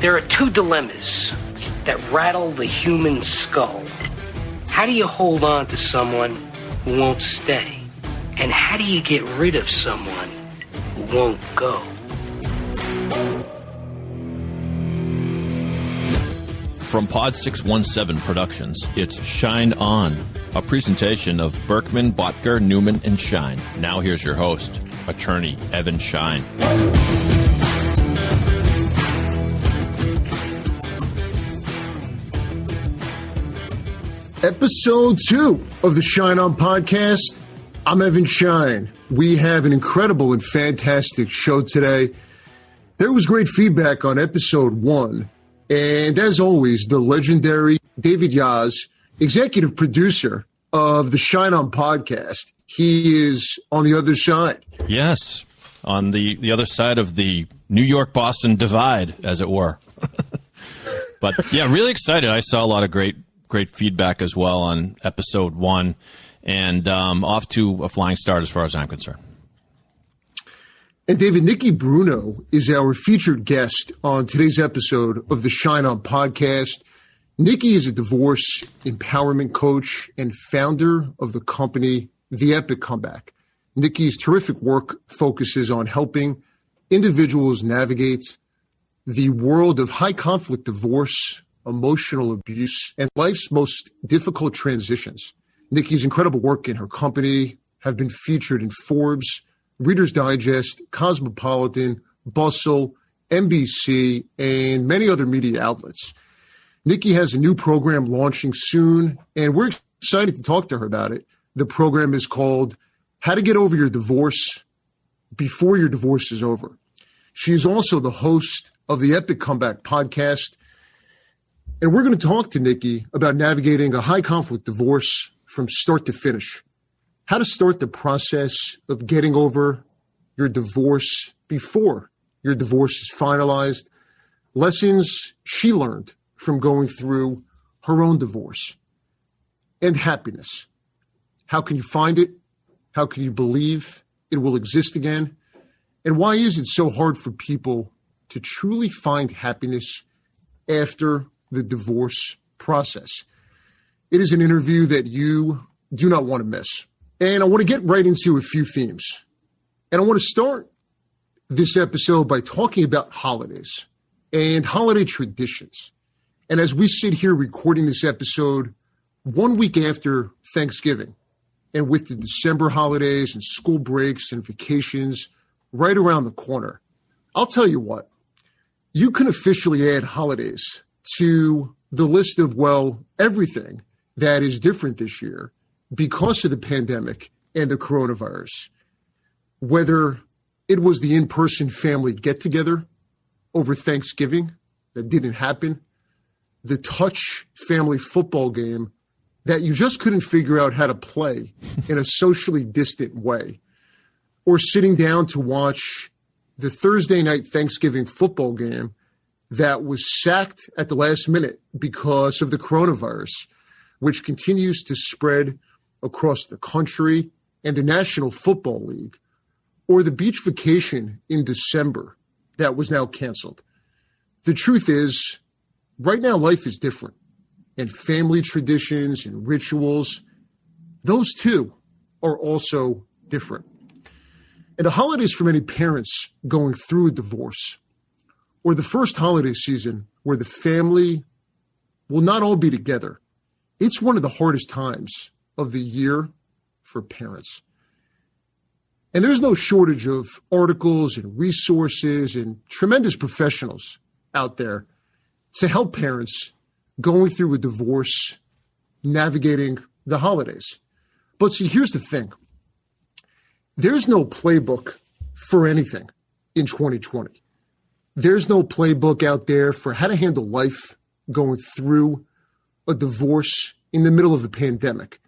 There are two dilemmas that rattle the human skull. How do you hold on to someone who won't stay? And how do you get rid of someone who won't go? From Pod 617 Productions, it's Schein On, a presentation of Berkman, Bottger, Newman, and Schein. Now here's your host, attorney Evan Schein. Episode 2 of the Schein On podcast. I'm Evan Schein. We have an incredible and fantastic show today. There was great feedback on episode 1. And as always, the legendary David Yaz, executive producer of the Schein On podcast. He is on the other side. Yes, on the other side of the New York-Boston divide, as it were. But yeah, really excited. I saw a lot of great feedback as well on episode 1, and off to a flying start as far as I'm concerned. And David, Nikki Bruno is our featured guest on today's episode of the Schein On podcast. Nikki is a divorce empowerment coach and founder of the company The Epic Comeback. Nikki's terrific work focuses on helping individuals navigate the world of high conflict divorce, emotional abuse, and life's most difficult transitions. Nikki's incredible work in her company have been featured in Forbes, Reader's Digest, Cosmopolitan, Bustle, NBC, and many other media outlets. Nikki has a new program launching soon, and we're excited to talk to her about it. The program is called How to Get Over Your Divorce Before Your Divorce is Over. She is also the host of the Epic Comeback podcast, and we're going to talk to Nikki about navigating a high conflict divorce from start to finish. How to start the process of getting over your divorce before your divorce is finalized. Lessons she learned from going through her own divorce. And happiness. How can you find it? How can you believe it will exist again? And why is it so hard for people to truly find happiness after the divorce process? It is an interview that you do not want to miss. And I want to get right into a few themes. And I want to start this episode by talking about holidays and holiday traditions. And as we sit here recording this episode 1 week after Thanksgiving, and with the December holidays and school breaks and vacations right around the corner, I'll tell you what, you can officially add holidays to the list of, well, everything that is different this year because of the pandemic and the coronavirus. Whether it was the in-person family get-together over Thanksgiving that didn't happen, the touch family football game that you just couldn't figure out how to play in a socially distant way, or sitting down to watch the Thursday night Thanksgiving football game that was sacked at the last minute because of the coronavirus, which continues to spread across the country and the National Football League, or the beach vacation in December that was now canceled. The truth is, right now life is different, and family traditions and rituals, those too are also different. And the holidays for many parents going through a divorce, or the first holiday season where the family will not all be together, it's one of the hardest times of the year for parents. And there's no shortage of articles and resources and tremendous professionals out there to help parents going through a divorce, navigating the holidays. But see, here's the thing. There's no playbook for anything in 2020. There's no playbook out there for how to handle life going through a divorce in the middle of a pandemic.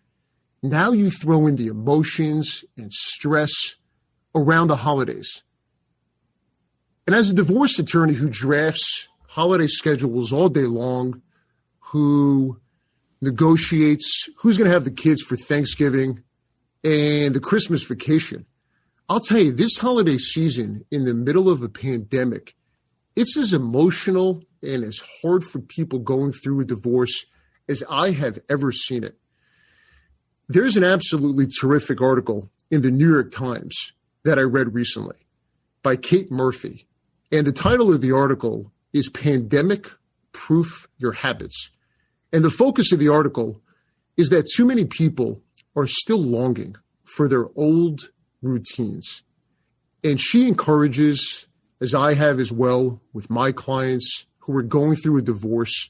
Now you throw in the emotions and stress around the holidays. And as a divorce attorney who drafts holiday schedules all day long, who negotiates who's going to have the kids for Thanksgiving and the Christmas vacation, I'll tell you, this holiday season in the middle of a pandemic, it's as emotional and as hard for people going through a divorce as I have ever seen it. There's an absolutely terrific article in the New York Times that I read recently by Kate Murphy. And the title of the article is Pandemic Proof Your Habits. And the focus of the article is that too many people are still longing for their old routines. And she encourages, as I have as well with my clients who are going through a divorce,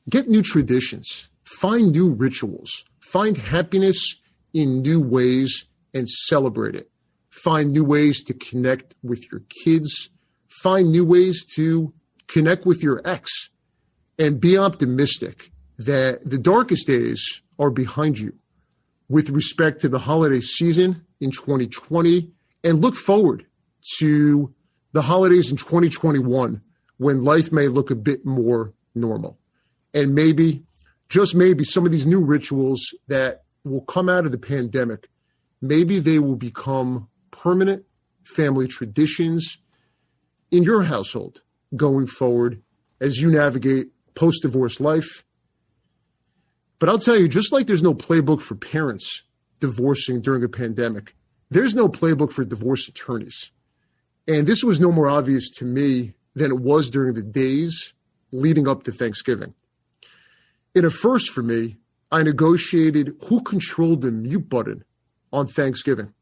get new traditions, find new rituals, find happiness in new ways and celebrate it. Find new ways to connect with your kids, find new ways to connect with your ex, and be optimistic that the darkest days are behind you with respect to the holiday season in 2020, and look forward to the holidays in 2021 when life may look a bit more normal. And maybe, just maybe, some of these new rituals that will come out of the pandemic, maybe they will become permanent family traditions in your household going forward as you navigate post-divorce life. But I'll tell you, just like there's no playbook for parents divorcing during a pandemic, there's no playbook for divorce attorneys. And this was no more obvious to me than it was during the days leading up to Thanksgiving. In a first for me, I negotiated who controlled the mute button on Thanksgiving.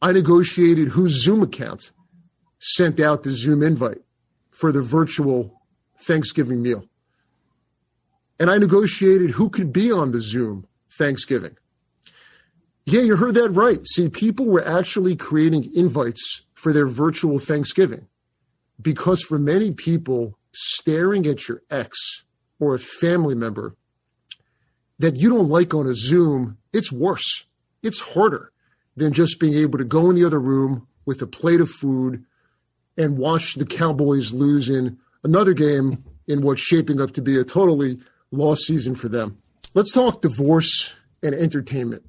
I negotiated whose Zoom account sent out the Zoom invite for the virtual Thanksgiving meal. And I negotiated who could be on the Zoom Thanksgiving. Yeah, you heard that right. See, people were actually creating invites for their virtual Thanksgiving because for many people, staring at your ex or a family member that you don't like on a Zoom, it's worse. It's harder than just being able to go in the other room with a plate of food and watch the Cowboys lose in another game in what's shaping up to be a totally lost season for them. Let's talk divorce and entertainment.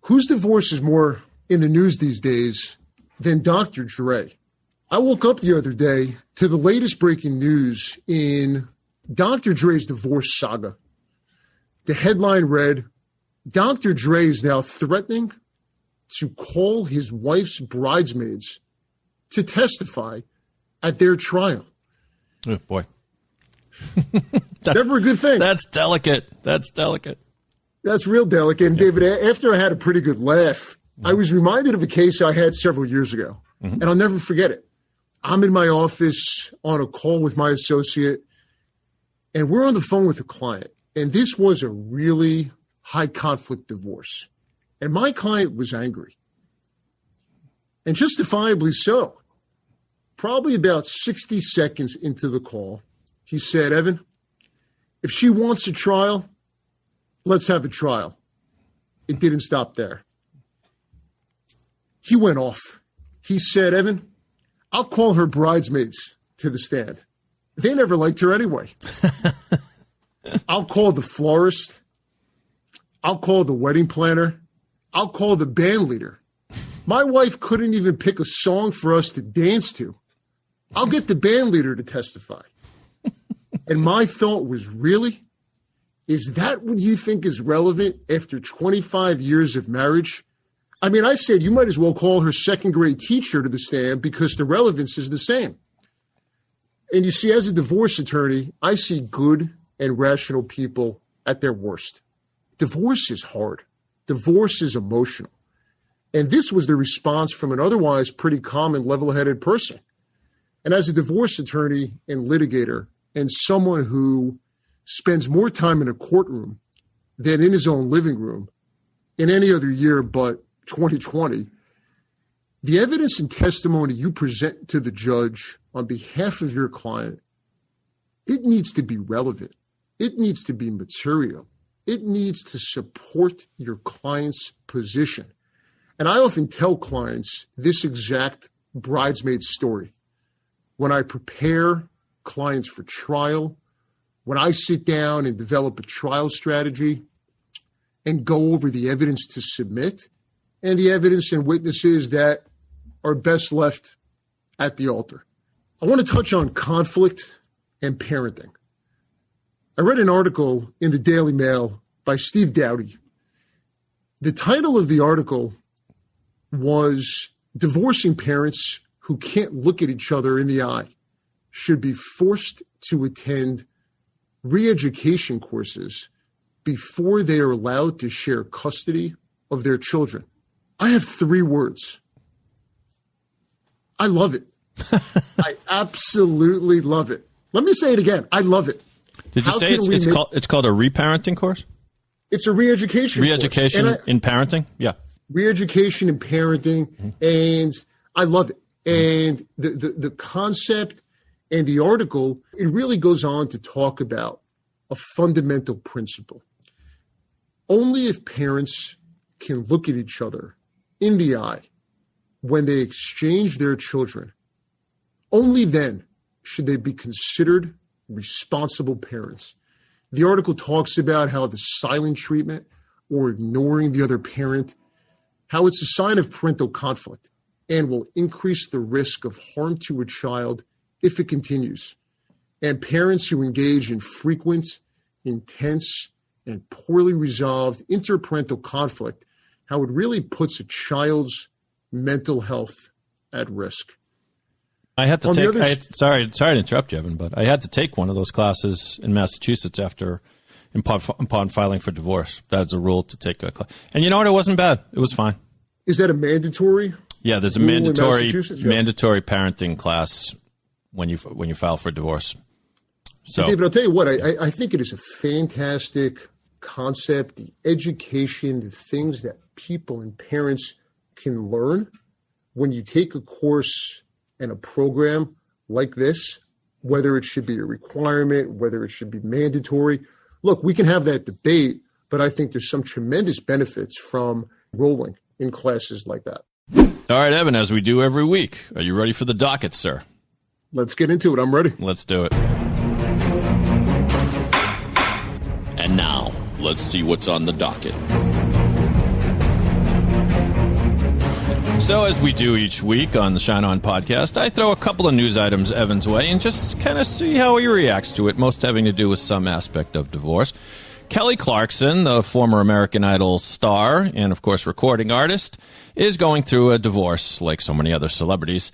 Whose divorce is more in the news these days than Dr. Dre? I woke up the other day to the latest breaking news in Dr. Dre's divorce saga. The headline read, Dr. Dre is now threatening to call his wife's bridesmaids to testify at their trial. Oh, boy. Never a good thing. That's delicate. That's delicate. That's real delicate. And David, after I had a pretty good laugh, I was reminded of a case I had several years ago, and I'll never forget it. I'm in my office on a call with my associate, and we're on the phone with a client. And this was a really high conflict divorce. And my client was angry. And justifiably so. Probably about 60 seconds into the call, he said, Evan, if she wants a trial, let's have a trial. It didn't stop there. He went off. He said, Evan, I'll call her bridesmaids to the stand. They never liked her anyway. I'll call the florist. I'll call the wedding planner. I'll call the band leader. My wife couldn't even pick a song for us to dance to. I'll get the band leader to testify. And my thought was, really? Is that what you think is relevant after 25 years of marriage? I mean, I said you might as well call her second grade teacher to the stand because the relevance is the same. And you see, as a divorce attorney, I see good and rational people at their worst. Divorce is hard. Divorce is emotional. And this was the response from an otherwise pretty calm and level-headed person. And as a divorce attorney and litigator and someone who spends more time in a courtroom than in his own living room in any other year but 2020, the evidence and testimony you present to the judge on behalf of your client, it needs to be relevant. It needs to be material. It needs to support your client's position. And I often tell clients this exact bridesmaid story. When I prepare clients for trial, when I sit down and develop a trial strategy and go over the evidence to submit and the evidence and witnesses that are best left at the altar. I want to touch on conflict and parenting. I read an article in the Daily Mail by Steve Dowdy. The title of the article was Divorcing Parents Who Can't Look at Each Other in the Eye Should Be Forced to Attend Re-Education Courses Before They Are Allowed to Share Custody of Their Children. I have 3 words. I love it. I absolutely love it. Let me say it again. I love it. Did you say it's called a reparenting course? It's a re-education course. Re-education in parenting? Yeah. Re-education in parenting, and I love it. And the concept and the article, it really goes on to talk about a fundamental principle. Only if parents can look at each other in the eye when they exchange their children, only then should they be considered responsible parents. The article talks about how the silent treatment or ignoring the other parent, how it's a sign of parental conflict and will increase the risk of harm to a child if it continues. And parents who engage in frequent, intense, and poorly resolved interparental conflict, how it really puts a child's mental health at risk. I had to sorry to interrupt you, Evan, but I had to take one of those classes in Massachusetts upon filing for divorce. That's a rule to take a class. And you know what? It wasn't bad. It was fine. Is that a mandatory? Yeah, there's a mandatory parenting class when you file for divorce. So, David, I'll tell you what, I think it is a fantastic concept, the education, the things that people and parents can learn when you take a course and a program like this, whether it should be a requirement, whether it should be mandatory. Look, we can have that debate, but I think there's some tremendous benefits from enrolling in classes like that. All right, Evan, as we do every week, are you ready for the docket, sir? Let's get into it. I'm ready. Let's do it. And now, let's see what's on the docket. So, as we do each week on the Schein On podcast, I throw a couple of news items Evan's way and just kind of see how he reacts to it, most having to do with some aspect of divorce. Kelly Clarkson, the former American Idol star and, of course, recording artist, is going through a divorce like so many other celebrities.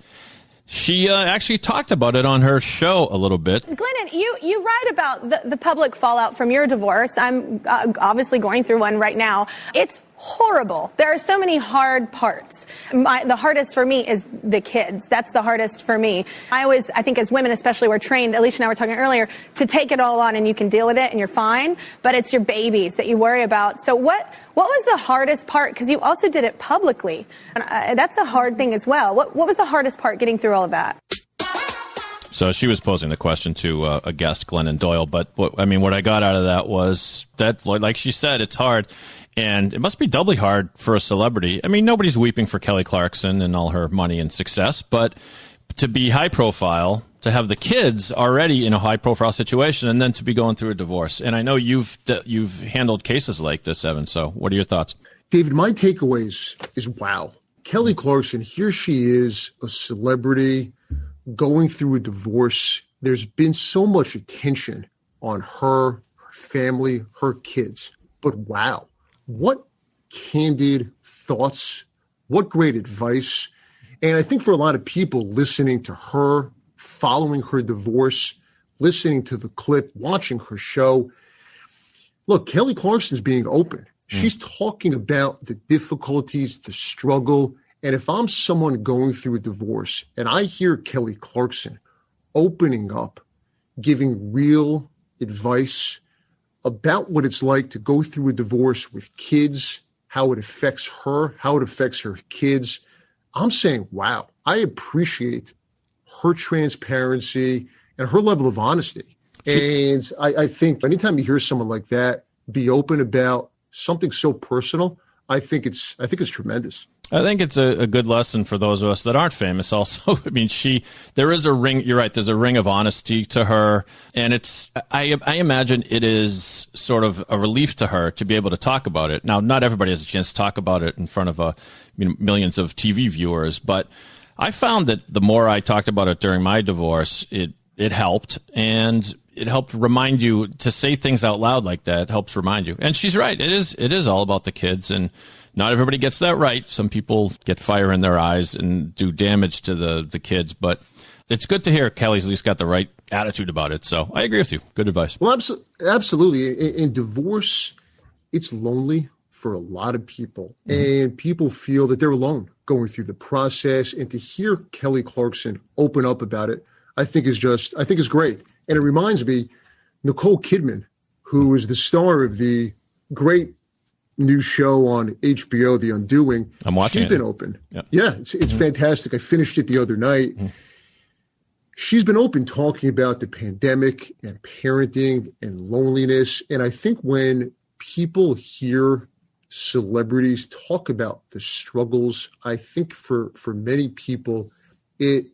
She actually talked about it on her show a little bit. Glennon, you write about the public fallout from your divorce. I'm obviously going through one right now. It's horrible. There are so many hard parts. The hardest for me is the kids. That's the hardest for me. I think as women especially, we're trained, Alicia and I were talking earlier, to take it all on and you can deal with it and you're fine, but it's your babies that you worry about. So what was the hardest part? Because you also did it publicly. And that's a hard thing as well. What was the hardest part getting through all of that? So she was posing the question to a guest, Glennon Doyle. But what I got out of that was that, like she said, it's hard. And it must be doubly hard for a celebrity. I mean, nobody's weeping for Kelly Clarkson and all her money and success, but to be high profile, to have the kids already in a high profile situation, and then to be going through a divorce. And I know you've handled cases like this, Evan. So what are your thoughts? David, my takeaways is wow. Kelly Clarkson, here she is, a celebrity going through a divorce. There's been so much attention on her family, her kids, but wow. What candid thoughts, what great advice. And I think for a lot of people listening to her, following her divorce, listening to the clip, watching her show, look, Kelly Clarkson's being open. She's talking about the difficulties, the struggle. And if I'm someone going through a divorce and I hear Kelly Clarkson opening up, giving real advice about what it's like to go through a divorce with kids, how it affects her, how it affects her kids, I'm saying, wow, I appreciate her transparency and her level of honesty. And I think anytime you hear someone like that be open about something so personal, I think it's tremendous. I think it's a good lesson for those of us that aren't famous also. I mean, there is a ring, you're right, there's a ring of honesty to her. And I imagine it is sort of a relief to her to be able to talk about it. Now, not everybody has a chance to talk about it in front of millions of TV viewers, but I found that the more I talked about it during my divorce, it helped, and it helped remind you to say things out loud like that. Helps remind you. And she's right. It is all about the kids, and not everybody gets that right. Some people get fire in their eyes and do damage to the kids, but it's good to hear Kelly's at least got the right attitude about it. So I agree with you. Good advice. Well, absolutely. In divorce, it's lonely for a lot of people, and people feel that they're alone going through the process. And to hear Kelly Clarkson open up about it, I think is great. And it reminds me, Nicole Kidman, who is the star of the great new show on HBO, The Undoing. I'm watching She's been open. Yep. Yeah, it's fantastic. I finished it the other night. She's been open talking about the pandemic and parenting and loneliness. And I think when people hear celebrities talk about the struggles, I think for many people, it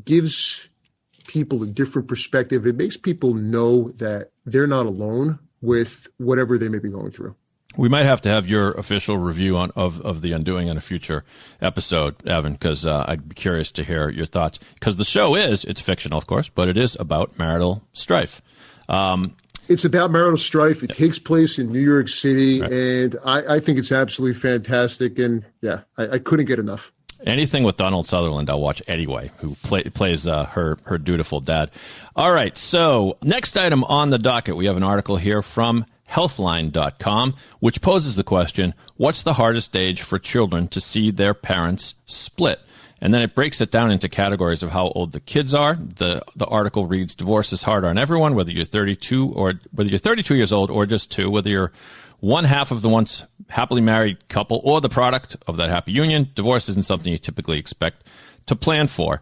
gives people a different perspective. It makes people know that they're not alone with whatever they may be going through. We might have to have your official review of The Undoing in a future episode, Evan, because I'd be curious to hear your thoughts. Because the show it's fictional, of course, but it is about marital strife. It's about marital strife. It takes place in New York City, right. And I think it's absolutely fantastic. And yeah, I couldn't get enough. Anything with Donald Sutherland, I'll watch anyway, who plays her dutiful dad. All right, so next item on the docket, we have an article here from Healthline.com, which poses the question, what's the hardest age for children to see their parents split? And then it breaks it down into categories of how old the kids are. The article reads, divorce is hard on everyone, whether you're 32 years old or just 2, whether you're one half of the once happily married couple or the product of that happy union. Divorce isn't something you typically expect to plan for.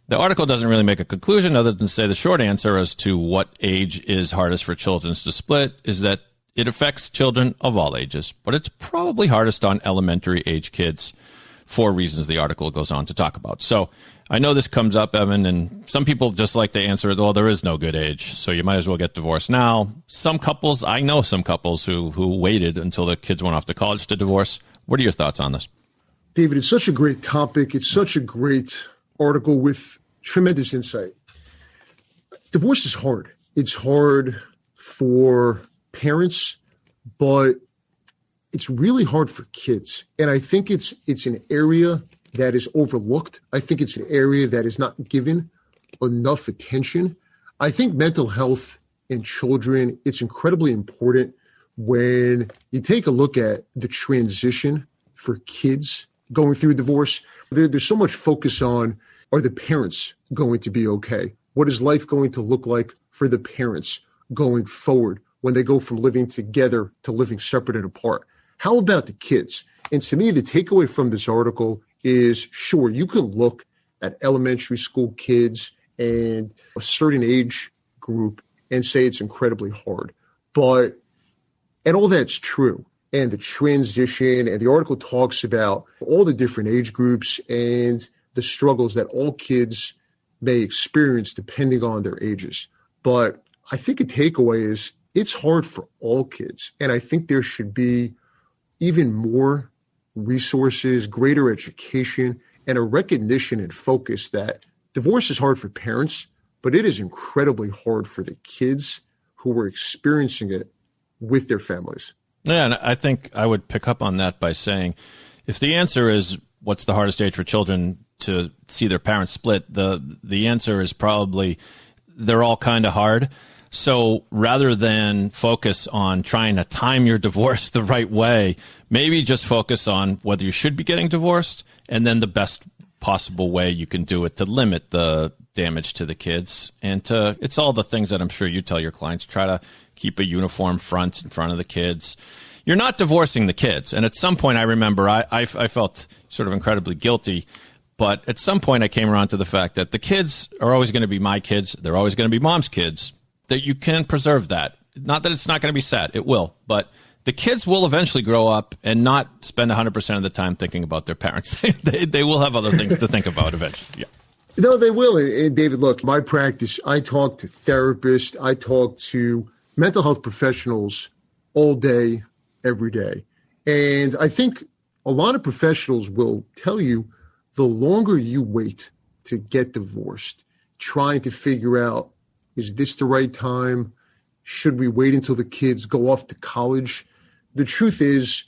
The article doesn't really make a conclusion other than say the short answer as to what age is hardest for children to split is that it affects children of all ages, but it's probably hardest on elementary age kids for reasons the article goes on to talk about. So I know this comes up, Evan, and some people just like to answer it, well, there is no good age, so you might as well get divorced now. I know some couples who waited until the kids went off to college to divorce. What are your thoughts on this? David, it's such a great topic. It's such a great article with tremendous insight. Divorce is hard. It's hard for parents, but it's really hard for kids. And I think it's an area that is overlooked. I think it's an area that is not given enough attention. I think mental health in children, it's incredibly important when you take a look at the transition for kids going through a divorce. There's so much focus on, are the parents going to be okay? What is life going to look like for the parents going forward when they go from living together to living separate and apart? How about the kids? And to me, the takeaway from this article is, sure, you can look at elementary school kids and a certain age group and say it's incredibly hard. And all that's true. And the transition, and the article talks about all the different age groups and the struggles that all kids may experience depending on their ages. But I think a takeaway is it's hard for all kids. And I think there should be even more resources, greater education, and a recognition and focus that divorce is hard for parents, but it is incredibly hard for the kids who are experiencing it with their families. Yeah, and I think I would pick up on that by saying, if the answer is what's the hardest age for children to see their parents split, the answer is probably they're all kind of hard. So rather than focus on trying to time your divorce the right way, maybe just focus on whether you should be getting divorced and then the best possible way you can do it to limit the damage to the kids. And it's all the things that I'm sure you tell your clients, try to keep a uniform front in front of the kids. You're not divorcing the kids. And at some point, I remember I felt sort of incredibly guilty. But at some point, I came around to the fact that the kids are always going to be my kids. They're always going to be mom's kids. That you can preserve that. Not that it's not going to be sad. It will. But the kids will eventually grow up and not spend 100% of the time thinking about their parents. They will have other things to think about eventually. Yeah. No, they will. And David, look, my practice, I talk to therapists. I talk to mental health professionals all day, every day. And I think a lot of professionals will tell you the longer you wait to get divorced, trying to figure out, is this the right time? Should we wait until the kids go off to college? The truth is,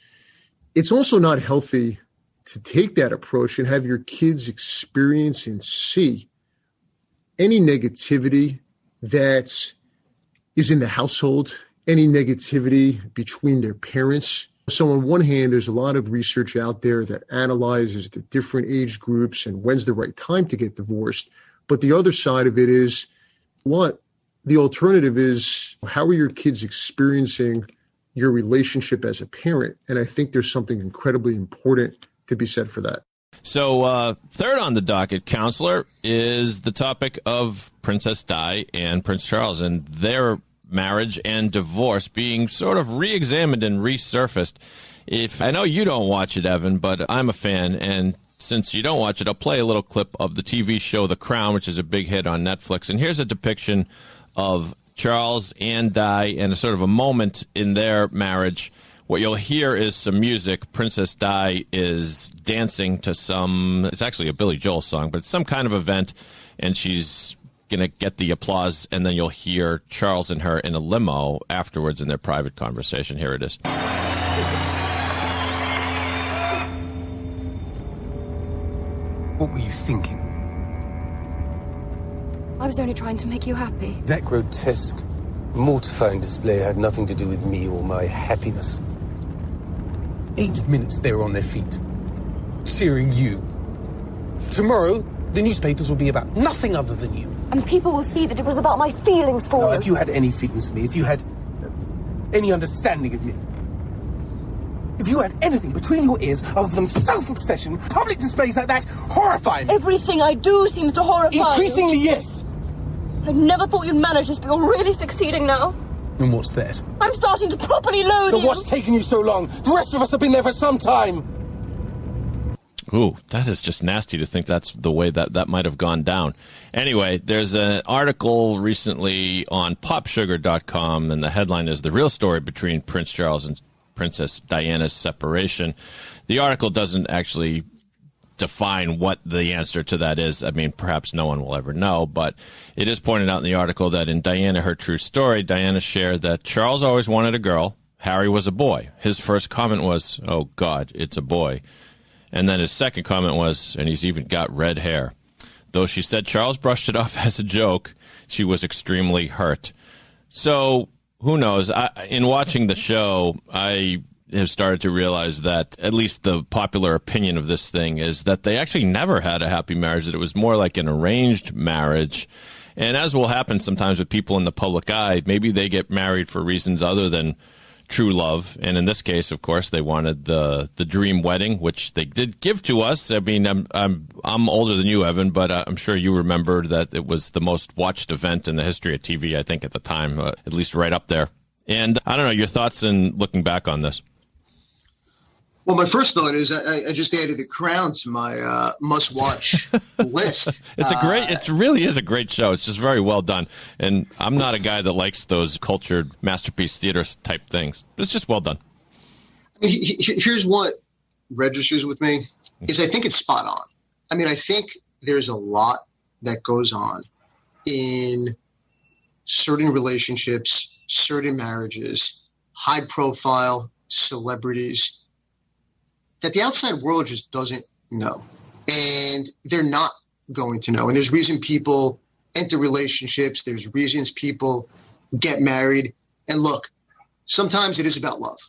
it's also not healthy to take that approach and have your kids experience and see any negativity that is in the household, any negativity between their parents. So on one hand, there's a lot of research out there that analyzes the different age groups and when's the right time to get divorced. But the other side of it is what? The alternative is, how are your kids experiencing your relationship as a parent? And I think there's something incredibly important to be said for that. So third on the docket, counselor, is the topic of Princess Di and Prince Charles and their marriage and divorce being sort of re-examined and resurfaced. If I know you don't watch it, Evan, but I'm a fan, and since you don't watch it, I'll play a little clip of the TV show The Crown, which is a big hit on Netflix. And here's a depiction of Charles and Di and a sort of a moment in their marriage. What you'll hear is some music. Princess Di is dancing to it's actually a Billy Joel song, but it's some kind of event, and she's going to get the applause, and then you'll hear Charles and her in a limo afterwards in their private conversation. Here it is. What were you thinking? I was only trying to make you happy. That grotesque, mortifying display had nothing to do with me or my happiness. 8 minutes they were on their feet, cheering you. Tomorrow, the newspapers will be about nothing other than you. And people will see that it was about my feelings for No, you. if you had any feelings for me, if you had any understanding of me, if you had anything between your ears other than self-obsession, public displays like that horrify me. Everything I do seems to horrify Increasingly, you. yes. I never thought you'd manage this, but you're really succeeding now. And what's that? I'm starting to properly loathe But you. what's taken you so long? The rest of us have been there for some time. Ooh, that is just nasty to think that's the way that might have gone down. Anyway, there's an article recently on popsugar.com, and the headline is "The Real Story Between Prince Charles and Princess Diana's Separation." The article doesn't actually define what the answer to that is. I mean, perhaps no one will ever know, but it is pointed out in the article that in Diana, Her True Story, Diana shared that Charles always wanted a girl. Harry was a boy. His first comment was, "Oh, God, it's a boy." And then his second comment was, "And he's even got red hair." Though she said Charles brushed it off as a joke, she was extremely hurt. So who knows? In watching the show, I have started to realize that at least the popular opinion of this thing is that they actually never had a happy marriage, that it was more like an arranged marriage. And as will happen sometimes with people in the public eye, maybe they get married for reasons other than true love. And in this case, of course, they wanted the dream wedding, which they did give to us. I mean, I'm older than you, Evan, but I'm sure you remember that it was the most watched event in the history of TV, I think, at the time, at least right up there. And I don't know, your thoughts in looking back on this? Well, my first thought is I just added The Crown to my must-watch list. It really is a great show. It's just very well done. And I'm not a guy that likes those cultured masterpiece theater type things. But it's just well done. I mean, here's what registers with me, is I think it's spot on. I mean, I think there's a lot that goes on in certain relationships, certain marriages, high-profile celebrities, that the outside world just doesn't know. And they're not going to know. And there's reason people enter relationships. There's reasons people get married. And look, sometimes it is about love.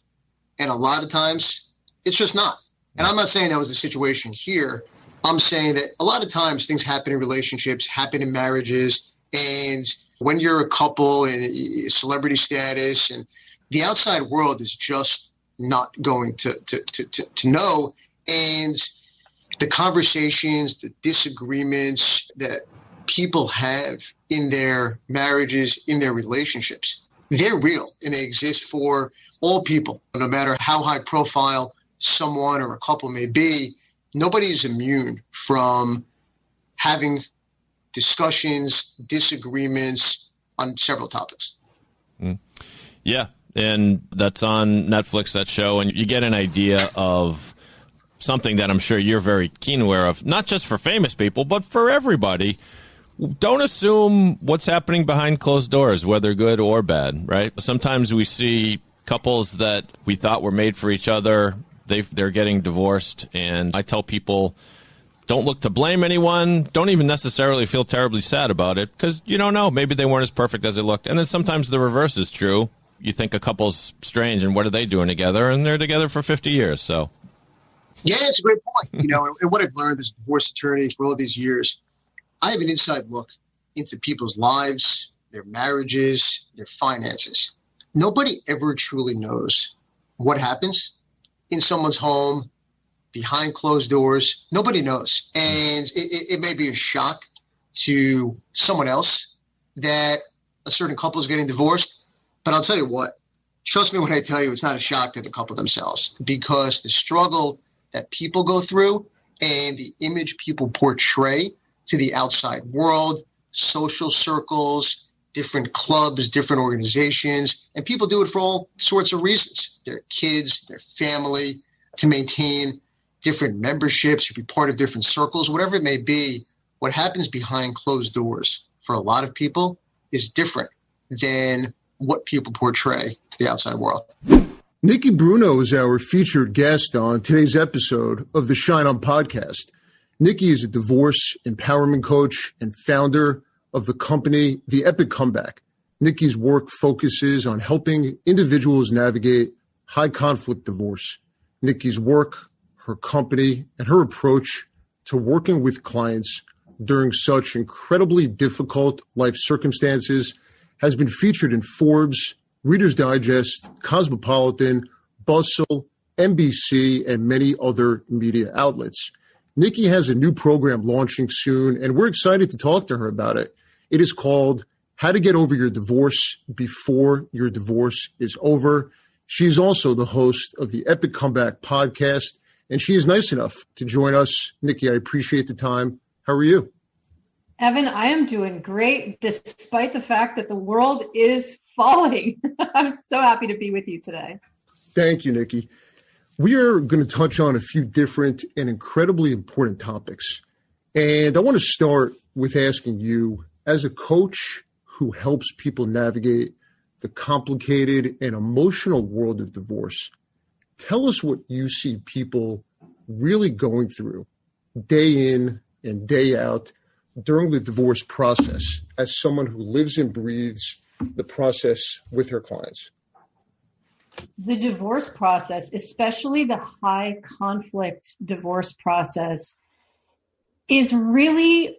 And a lot of times it's just not. And I'm not saying that was the situation here. I'm saying that a lot of times things happen in relationships, happen in marriages. And when you're a couple and celebrity status, and the outside world is just not going to know. And the conversations, the disagreements that people have in their marriages, in their relationships, they're real and they exist for all people. No matter how high profile someone or a couple may be, nobody's immune from having discussions, disagreements on several topics. Yeah. And that's on Netflix, that show, and you get an idea of something that I'm sure you're very keen aware of, not just for famous people, but for everybody. Don't assume what's happening behind closed doors, whether good or bad, right? Sometimes we see couples that we thought were made for each other. They're getting divorced. And I tell people, don't look to blame anyone. Don't even necessarily feel terribly sad about it, because you don't know. Maybe they weren't as perfect as they looked. And then sometimes the reverse is true. You think a couple's strange, and what are they doing together? And they're together for 50 years. So, yeah, it's a great point. And what I've learned as a divorce attorney for all these years, I have an inside look into people's lives, their marriages, their finances. Nobody ever truly knows what happens in someone's home, behind closed doors. Nobody knows. And it may be a shock to someone else that a certain couple is getting divorced. But I'll tell you what, trust me when I tell you it's not a shock to the couple themselves, because the struggle that people go through and the image people portray to the outside world, social circles, different clubs, different organizations, and people do it for all sorts of reasons. Their kids, their family, to maintain different memberships, or be part of different circles, whatever it may be. What happens behind closed doors for a lot of people is different than what people portray to the outside world. Nikki Bruno is our featured guest on today's episode of the Schein podcast. Nikki is a divorce empowerment coach and founder of the company, The Epic Comeback. Nikki's work focuses on helping individuals navigate high conflict divorce. Nikki's work, her company, and her approach to working with clients during such incredibly difficult life circumstances has been featured in Forbes, Reader's Digest, Cosmopolitan, Bustle, NBC, and many other media outlets. Nikki has a new program launching soon, and we're excited to talk to her about it. It is called How to Get Over Your Divorce Before Your Divorce is Over. She's also the host of the Epic Comeback podcast, and she is nice enough to join us. Nikki, I appreciate the time. How are you? Evan, I am doing great, despite the fact that the world is falling. I'm so happy to be with you today. Thank you, Nikki. We are going to touch on a few different and incredibly important topics. And I want to start with asking you, as a coach who helps people navigate the complicated and emotional world of divorce, tell us what you see people really going through day in and day out during the divorce process, as someone who lives and breathes the process with her clients. The divorce process, especially the high conflict divorce process, is really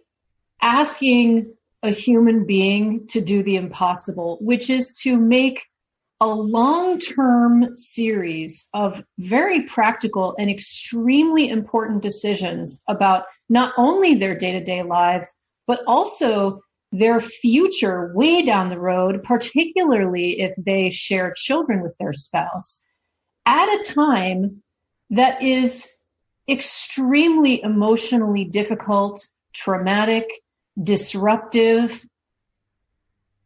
asking a human being to do the impossible, which is to make a long-term series of very practical and extremely important decisions about not only their day-to-day lives, but also their future way down the road, particularly if they share children with their spouse, at a time that is extremely emotionally difficult, traumatic, disruptive.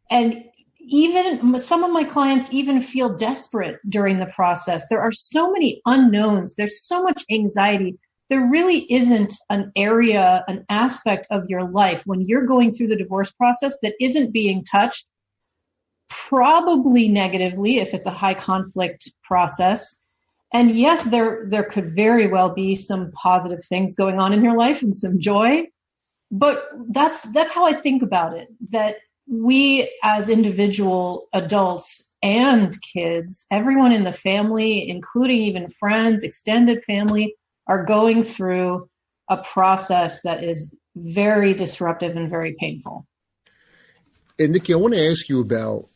And even some of my clients even feel desperate during the process. There are so many unknowns. There's so much anxiety. There really isn't an area, an aspect of your life when you're going through the divorce process that isn't being touched, probably negatively if it's a high conflict process. And yes, there could very well be some positive things going on in your life and some joy, but that's how I think about it, that we as individual adults and kids, everyone in the family, including even friends, extended family, are going through a process that is very disruptive and very painful. And Nikki, I want to ask you about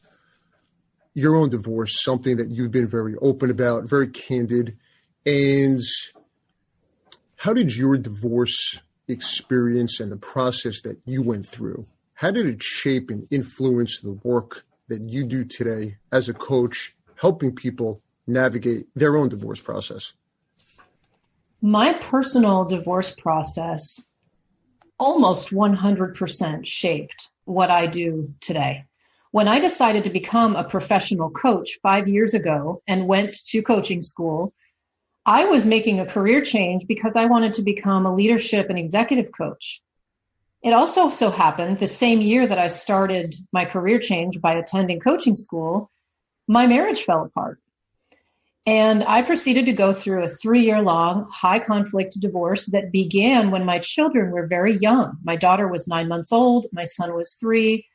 your own divorce, something that you've been very open about, very candid. And how did your divorce experience and the process that you went through, how did it shape and influence the work that you do today as a coach, helping people navigate their own divorce process? My personal divorce process almost 100% shaped what I do today. When I decided to become a professional coach 5 years ago and went to coaching school, I was making a career change because I wanted to become a leadership and executive coach. It also so happened the same year that I started my career change by attending coaching school, my marriage fell apart. And I proceeded to go through a 3-year-long high conflict divorce that began when my children were very young. My daughter was 9 months old, my son was 3,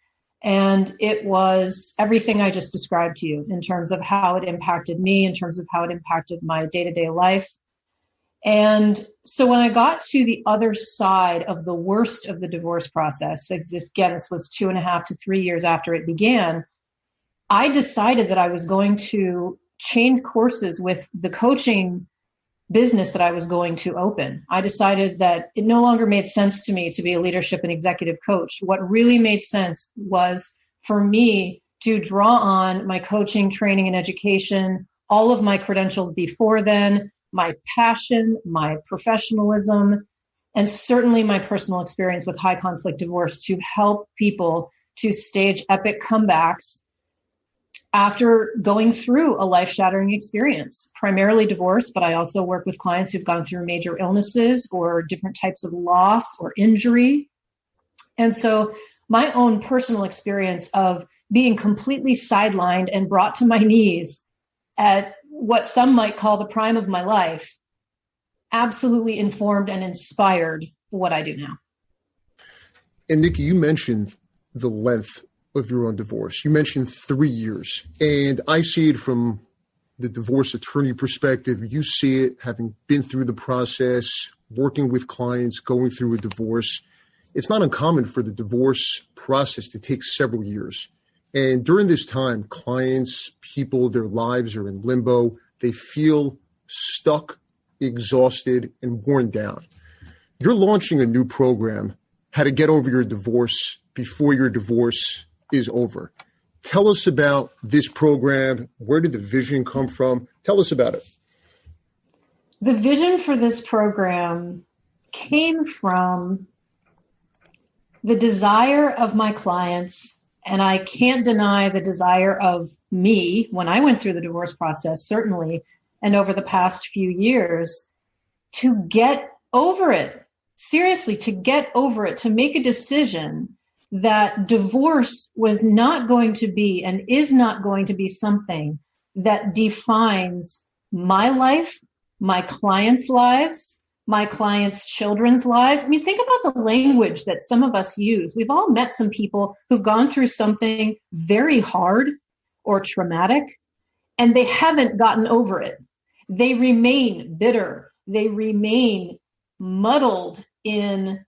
and it was everything I just described to you in terms of how it impacted me, in terms of how it impacted my day-to-day life. And so when I got to the other side of the worst of the divorce process, this was 2.5 to 3 years after it began, I decided that I was going to change courses with the coaching business that I was going to open. I decided that it no longer made sense to me to be a leadership and executive coach. What really made sense was for me to draw on my coaching, training, and education, all of my credentials before then, my passion, my professionalism, and certainly my personal experience with high conflict divorce to help people to stage epic comebacks after going through a life-shattering experience, primarily divorce, but I also work with clients who've gone through major illnesses or different types of loss or injury. And so my own personal experience of being completely sidelined and brought to my knees at what some might call the prime of my life absolutely informed and inspired what I do now. And Nikki, you mentioned the length of your own divorce. You mentioned 3 years, and I see it from the divorce attorney perspective. You see it having been through the process, working with clients, going through a divorce. It's not uncommon for the divorce process to take several years. And during this time, clients, people, their lives are in limbo. They feel stuck, exhausted, and worn down. You're launching a new program, How to Get Over Your Divorce Before Your Divorce is Over. Tell us about this program. Where did the vision come from? Tell us about it. The vision for this program came from the desire of my clients, and I can't deny the desire of me when I went through the divorce process, certainly, and over the past few years, to get over it. Seriously, to get over it, to make a decision that divorce was not going to be and is not going to be something that defines my life, my clients' lives, my clients' children's lives. I mean, think about the language that some of us use. We've all met some people who've gone through something very hard or traumatic, and they haven't gotten over it. They remain bitter. They remain muddled in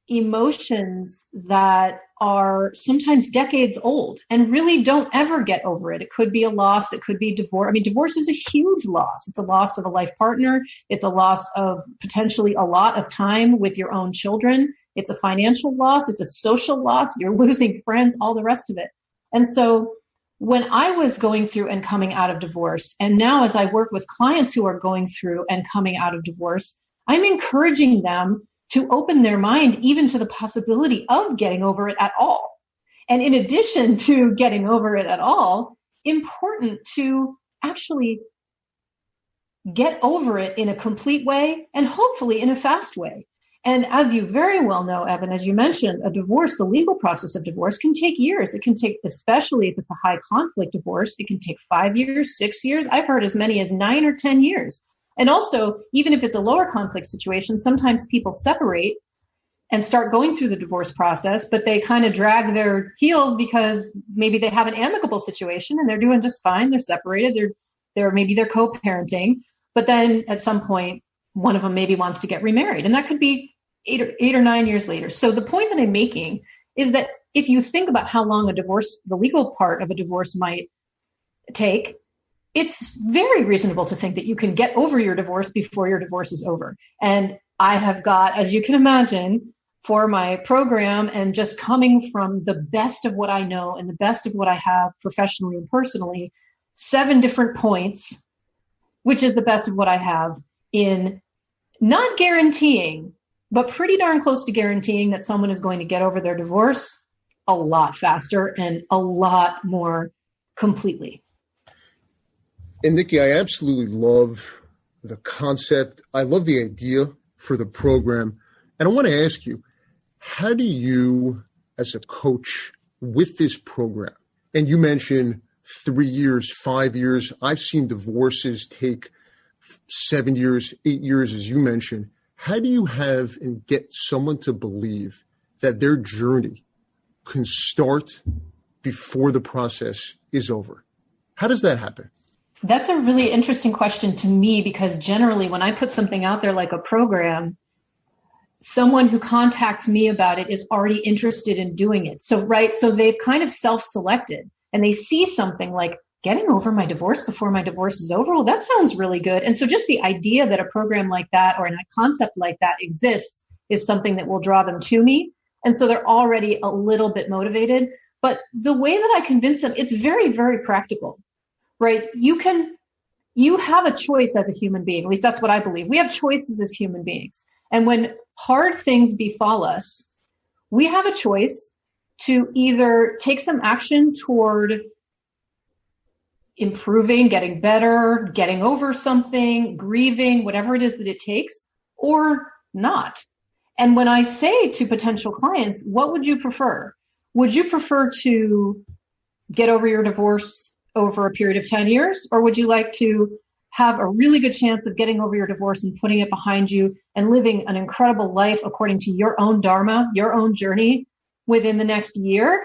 emotions that are sometimes decades old and really don't ever get over it. It could be a loss. It could be divorce. I mean, divorce is a huge loss. It's a loss of a life partner. It's a loss of potentially a lot of time with your own children. It's a financial loss. It's a social loss. You're losing friends, all the rest of it. And so when I was going through and coming out of divorce, and now as I work with clients who are going through and coming out of divorce, I'm encouraging them to open their mind even to the possibility of getting over it at all. And in addition to getting over it at all, important to actually get over it in a complete way and hopefully in a fast way. And as you very well know, Evan, as you mentioned, a divorce, the legal process of divorce can take years. It can take, especially if it's a high conflict divorce, it can take 5 years, 6 years. I've heard as many as 9 or 10 years. And also, even if it's a lower conflict situation, sometimes people separate and start going through the divorce process, but they kind of drag their heels because maybe they have an amicable situation and they're doing just fine. They're separated. Maybe they're co-parenting, but then at some point, one of them maybe wants to get remarried, and that could be 8 or 9 years later. So the point that I'm making is that if you think about how long a divorce, the legal part of a divorce might take, it's very reasonable to think that you can get over your divorce before your divorce is over. And I have got, as you can imagine, for my program and just coming from the best of what I know and the best of what I have professionally and personally, 7 different points, which is the best of what I have in not guaranteeing, but pretty darn close to guaranteeing that someone is going to get over their divorce a lot faster and a lot more completely. And Nikki, I absolutely love the concept. I love the idea for the program. And I want to ask you, how do you, as a coach with this program, and you mentioned 3 years, 5 years, I've seen divorces take 7 years, 8 years, as you mentioned. How do you have and get someone to believe that their journey can start before the process is over? How does that happen? That's a really interesting question to me, because generally when I put something out there like a program, someone who contacts me about it is already interested in doing it. So they've kind of self-selected, and they see something like getting over my divorce before my divorce is over. Well, that sounds really good. And so just the idea that a program like that or a concept like that exists is something that will draw them to me. And so they're already a little bit motivated. But the way that I convince them, it's very, very practical, right? You have a choice as a human being. At least that's what I believe. We have choices as human beings. And when hard things befall us, we have a choice to either take some action toward improving, getting better, getting over something, grieving, whatever it is that it takes, or not. And when I say to potential clients, what would you prefer? Would you prefer to get over your divorce over a period of 10 years? Or would you like to have a really good chance of getting over your divorce and putting it behind you and living an incredible life according to your own dharma, your own journey within the next year?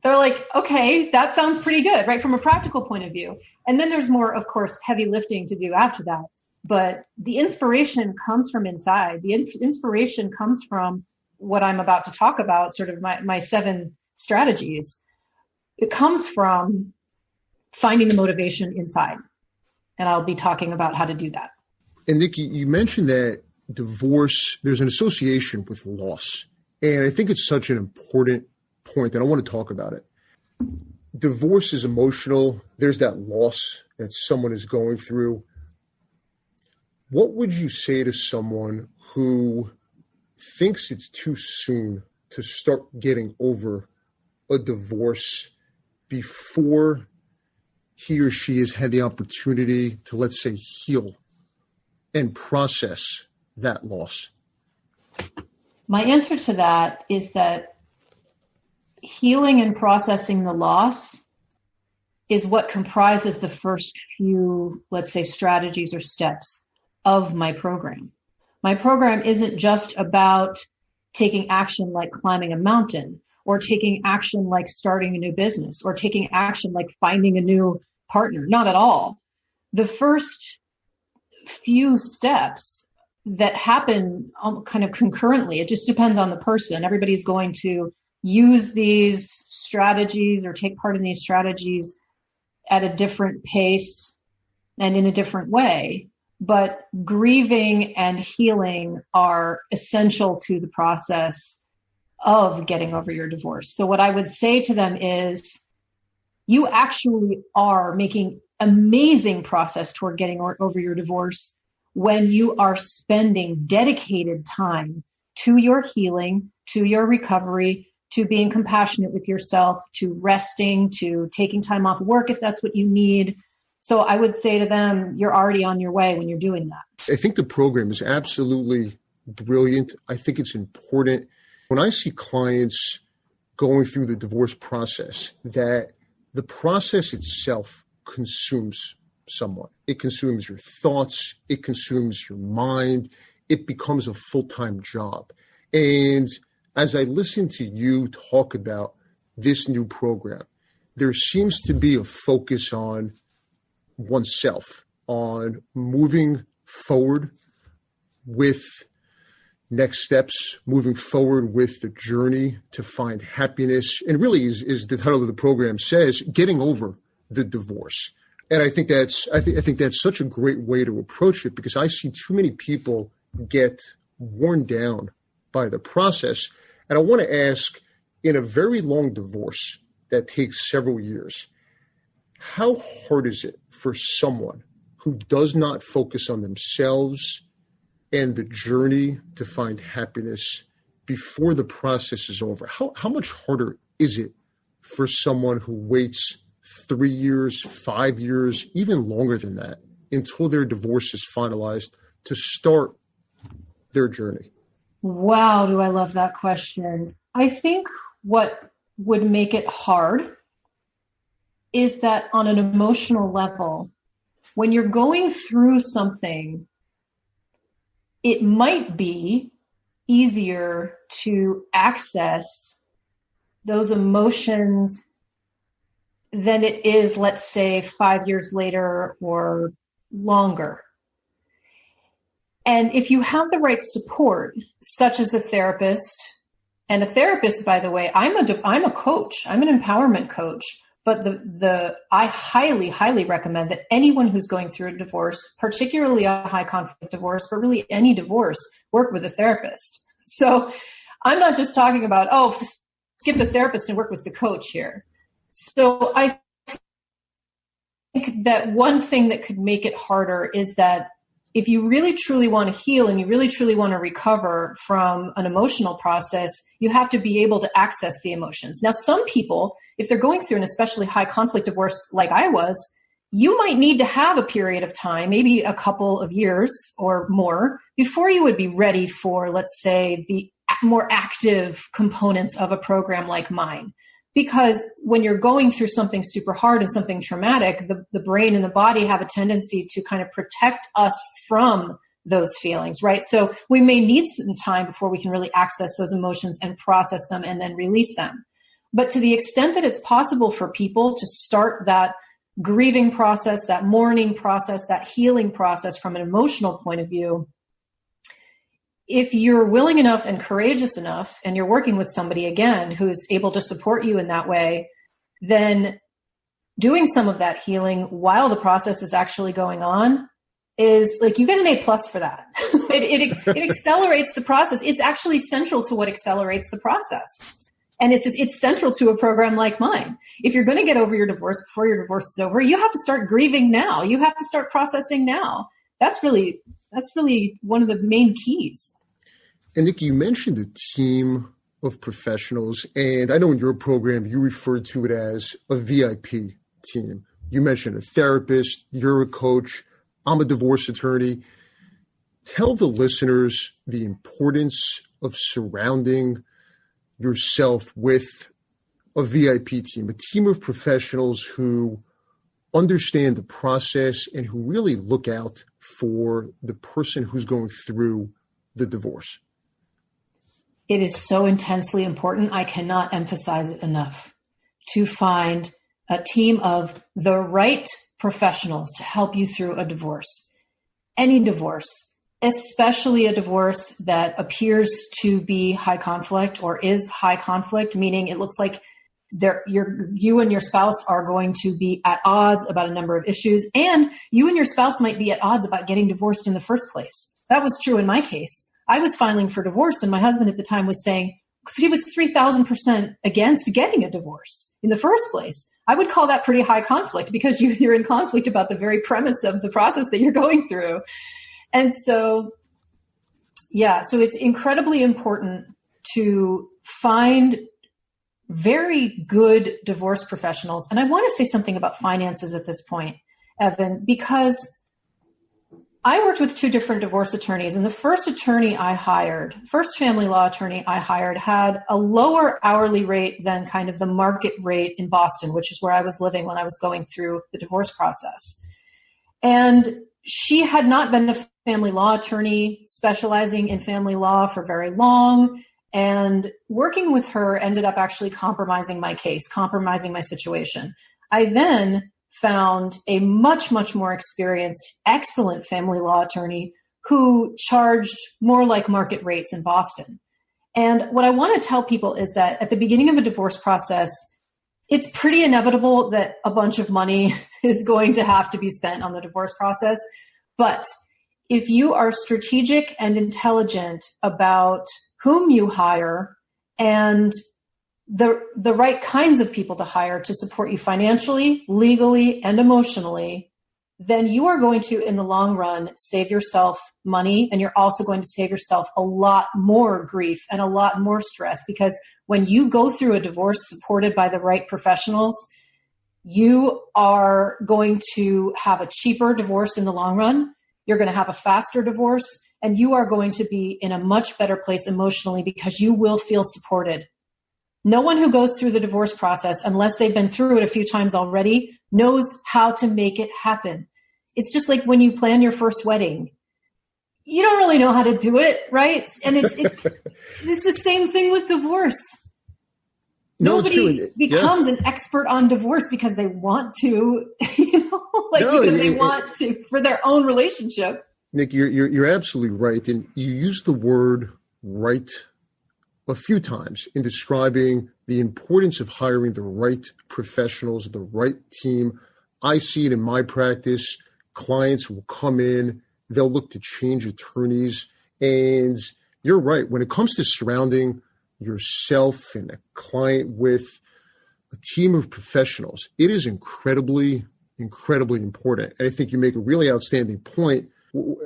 They're like, okay, that sounds pretty good, right? From a practical point of view. And then there's more, of course, heavy lifting to do after that. But the inspiration comes from inside. The inspiration comes from what I'm about to talk about, sort of my 7 strategies. It comes from finding the motivation inside. And I'll be talking about how to do that. And Nikki, you mentioned that divorce, there's an association with loss. And I think it's such an important point that I want to talk about it. Divorce is emotional. There's that loss that someone is going through. What would you say to someone who thinks it's too soon to start getting over a divorce before he or she has had the opportunity to, let's say, heal and process that loss? My answer to that is that healing and processing the loss is what comprises the first few, let's say, strategies or steps of my program. My program isn't just about taking action like climbing a mountain, or taking action like starting a new business, or taking action like finding a new partner. Not at all. The first few steps that happen kind of concurrently, it just depends on the person. Everybody's going to use these strategies or take part in these strategies at a different pace and in a different way. But grieving and healing are essential to the process of getting over your divorce. So what I would say to them is, you actually are making amazing process toward getting over your divorce when you are spending dedicated time to your healing, to your recovery, to being compassionate with yourself, to resting, to taking time off work if that's what you need. So I would say to them, you're already on your way when you're doing that. I think the program is absolutely brilliant. I think it's important. When I see clients going through the divorce process, that the process itself consumes someone. It consumes your thoughts. It consumes your mind. It becomes a full-time job. And as I listen to you talk about this new program, there seems to be a focus on oneself, on moving forward with next steps, moving forward with the journey to find happiness. And really, is the title of the program says, getting over the divorce. And I think that's such a great way to approach it, because I see too many people get worn down by the process. And I want to ask, in a very long divorce that takes several years, how hard is it for someone who does not focus on themselves and the journey to find happiness before the process is over? How much harder is it for someone who waits 3 years, 5 years, even longer than that, until their divorce is finalized to start their journey? Wow, do I love that question. I think what would make it hard is that on an emotional level, when you're going through something, it might be easier to access those emotions than it is, let's say, 5 years later or longer. And if you have the right support, such as a therapist, and a therapist, by the way, I'm a coach, I'm an empowerment coach, but I highly, highly recommend that anyone who's going through a divorce, particularly a high conflict divorce, but really any divorce, work with a therapist. So I'm not just talking about, skip the therapist and work with the coach here. So I think that one thing that could make it harder is that if you really truly want to heal and you really truly want to recover from an emotional process, you have to be able to access the emotions. Now, some people, if they're going through an especially high conflict divorce like I was, you might need to have a period of time, maybe a couple of years or more, before you would be ready for, let's say, the more active components of a program like mine. Because when you're going through something super hard and something traumatic, the brain and the body have a tendency to kind of protect us from those feelings, right? So we may need some time before we can really access those emotions and process them and then release them. But to the extent that it's possible for people to start that grieving process, that mourning process, that healing process from an emotional point of view, if you're willing enough and courageous enough, and you're working with somebody, again, who's able to support you in that way, then doing some of that healing while the process is actually going on is like, you get an A+ for that. It accelerates the process. It's actually central to what accelerates the process. And it's central to a program like mine. If you're going to get over your divorce before your divorce is over, you have to start grieving now. You have to start processing now. That's really one of the main keys. And Nikki, you mentioned a team of professionals, and I know in your program you referred to it as a VIP team. You mentioned a therapist, you're a coach, I'm a divorce attorney. Tell the listeners the importance of surrounding yourself with a VIP team, a team of professionals who understand the process and who really look out for the person who's going through the divorce. It is so intensely important. I cannot emphasize it enough to find a team of the right professionals to help you through a divorce, any divorce, especially a divorce that appears to be high conflict or is high conflict, meaning it looks like you and your spouse are going to be at odds about a number of issues, and you and your spouse might be at odds about getting divorced in the first place. That was true in my case. I was filing for divorce, and my husband at the time was saying he was 3,000% against getting a divorce in the first place. I would call that pretty high conflict because you're in conflict about the very premise of the process that you're going through. And so, so it's incredibly important to find very good divorce professionals. And I want to say something about finances at this point, Evan, because I worked with two different divorce attorneys, and the first family law attorney I hired had a lower hourly rate than kind of the market rate in Boston, which is where I was living when I was going through the divorce process. And she had not been a family law attorney specializing in family law for very long. And working with her ended up actually compromising my case, compromising my situation. I then found a much, much more experienced, excellent family law attorney who charged more like market rates in Boston. And what I want to tell people is that at the beginning of a divorce process, it's pretty inevitable that a bunch of money is going to have to be spent on the divorce process. But if you are strategic and intelligent about whom you hire and the right kinds of people to hire to support you financially, legally, and emotionally, then you are going to, in the long run, save yourself money, and you're also going to save yourself a lot more grief and a lot more stress, because when you go through a divorce supported by the right professionals, you are going to have a cheaper divorce in the long run. You're going to have a faster divorce, and you are going to be in a much better place emotionally because you will feel supported. No one who goes through the divorce process, unless they've been through it a few times already, knows how to make it happen. It's just like when you plan your first wedding. You don't really know how to do it, right? And it's the same thing with divorce. No, Nobody becomes an expert on divorce because they want to, because they want to for their own relationship. Nick, you're absolutely right, and you use the word "right" a few times in describing the importance of hiring the right professionals, the right team. I see it in my practice. Clients will come in, they'll look to change attorneys, and you're right. When it comes to surrounding yourself and a client with a team of professionals, it is incredibly, incredibly important. And I think you make a really outstanding point.